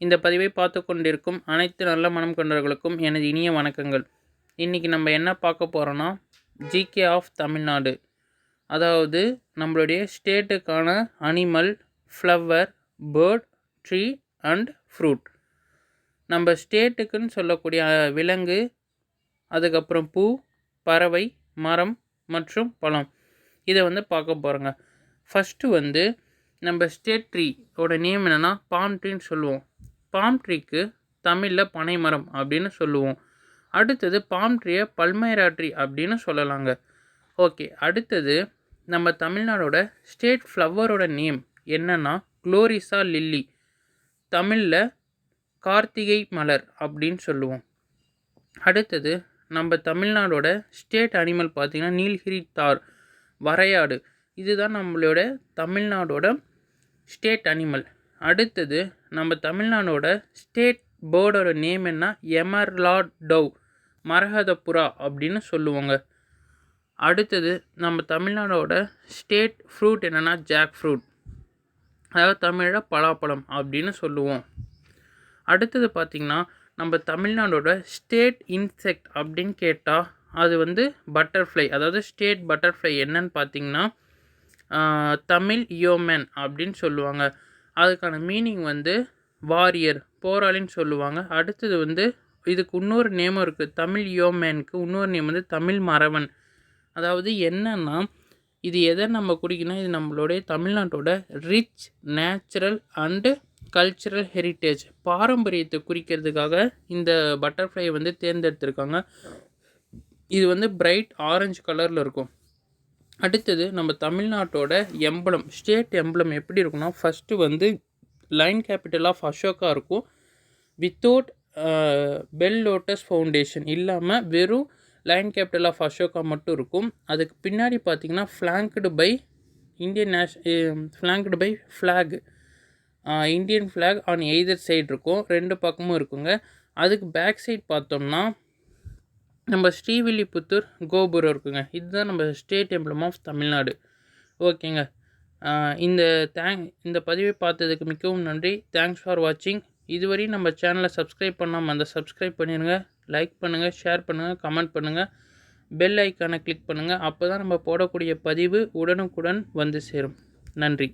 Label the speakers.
Speaker 1: இந்த பதிவை பார்த்து கொண்டிருக்கும் அனைத்து நல்ல மனம் கொண்டவர்களுக்கும் எனது இனிய வணக்கங்கள். இன்றைக்கி நம்ம என்ன பார்க்க போகிறோன்னா ஜிகே ஆஃப் தமிழ்நாடு, அதாவது நம்மளுடைய ஸ்டேட்டுக்கான animal, flower, bird, tree and fruit. நம்ம ஸ்டேட்டுக்குன்னு சொல்லக்கூடிய விலங்கு, அதுக்கப்புறம் பூ, பறவை, மரம் மற்றும் பழம், இதை பார்க்க போகிறோங்க. ஃபஸ்ட்டு நம்ம ஸ்டேட் ட்ரீயோட நேம் என்னென்னா பாம் ட்ரீன்னு சொல்லுவோம். பாம் ட்ரீக்கு தமிழில் பனைமரம் அப்படின்னு சொல்லுவோம். அடுத்தது பாம் ட்ரீயை பல்மைரா ட்ரீ அப்படின்னு சொல்லலாங்க. ஓகே, அடுத்தது நம்ம தமிழ்நாடோட ஸ்டேட் ஃப்ளவரோட நேம் என்னென்னா குளோரிஸா லில்லி, தமிழில் கார்த்திகை மலர் அப்படின்னு சொல்லுவோம். அடுத்தது நம்ம தமிழ்நாடோட ஸ்டேட் அனிமல் பார்த்திங்கன்னா நீல்கிரி தார், வரையாடு, இதுதான் நம்மளோட தமிழ்நாடோட ஸ்டேட் அனிமல். அடுத்தது நம்ம தமிழ்நாடோட ஸ்டேட் பேர்டோட நேம் என்ன, எமர்லாட் டவ், மரகதப்புறா அப்படின்னு சொல்லுவாங்க. அடுத்தது நம்ம தமிழ்நாடோட ஸ்டேட் ஃப்ரூட் என்னென்னா ஜாக் ஃப்ரூட், அதாவது தமிழில் பலாப்பழம் அப்படின்னு சொல்லுவோம். அடுத்தது பார்த்திங்கன்னா நம்ம தமிழ்நாடோட ஸ்டேட் இன்செக்ட் அப்படின்னு கேட்டால் அது பட்டர்ஃப்ளை, அதாவது ஸ்டேட் பட்டர்ஃப்ளை என்னன்னு பார்த்திங்கன்னா தமிழ் யோமேன் அப்படின்னு சொல்லுவாங்க. அதுக்கான மீனிங் வாரியர், போராளின்னு சொல்லுவாங்க. அடுத்தது இதுக்கு இன்னொரு நேமும் இருக்குது. தமிழ் யோமேனுக்கு இன்னொரு நேம் தமிழ் மறவன். அதாவது என்னன்னா இது எதை நம்ம குறிக்கணும், இது நம்மளுடைய தமிழ்நாட்டோட rich natural and cultural heritage, பாரம்பரியத்தை குறிக்கிறதுக்காக இந்த பட்டர்ஃப்ளை தேர்ந்தெடுத்திருக்காங்க. இது பிரைட் ஆரஞ்சு கலரில் இருக்கும். அடுத்தது நம்ம தமிழ்நாட்டோட எம்பளம், ஸ்டேட் எம்பளம் எப்படி இருக்குன்னா, first line capital of Ashoka இருக்கும், வித்தவுட் பெல் லோட்டஸ் ஃபவுண்டேஷன் இல்லாமல் வெறும் லைன் கேபிட்டல் ஆஃப் அசோகா மட்டும் இருக்கும். அதுக்கு பின்னாடி பார்த்திங்கன்னா flanked by flag, Indian flag on either side இருக்கும், ரெண்டு பக்கமும் இருக்குங்க. அதுக்கு பேக் சைட் பார்த்தோம்னா நம்ம ஸ்ரீவில்லிபுத்தூர் கோபுரம் இருக்குங்க. இதுதான் நம்ம ஸ்டேட் எம்ப்ளம் ஆஃப் தமிழ்நாடு. ஓகேங்க, இந்த பதிவை பார்த்ததுக்கு மிகவும் நன்றி. தேங்க்ஸ் ஃபார் வாட்சிங். இதுவரை நம்ம சேனலை சப்ஸ்கிரைப் பண்ணாமல் சப்ஸ்கிரைப் பண்ணிடுங்க, லைக் பண்ணுங்கள், ஷேர் பண்ணுங்கள், கமெண்ட் பண்ணுங்கள், பெல் ஐக்கானை கிளிக் பண்ணுங்கள். அப்போ தான் நம்ம போடக்கூடிய பதிவு உடனுக்குடன் சேரும். நன்றி.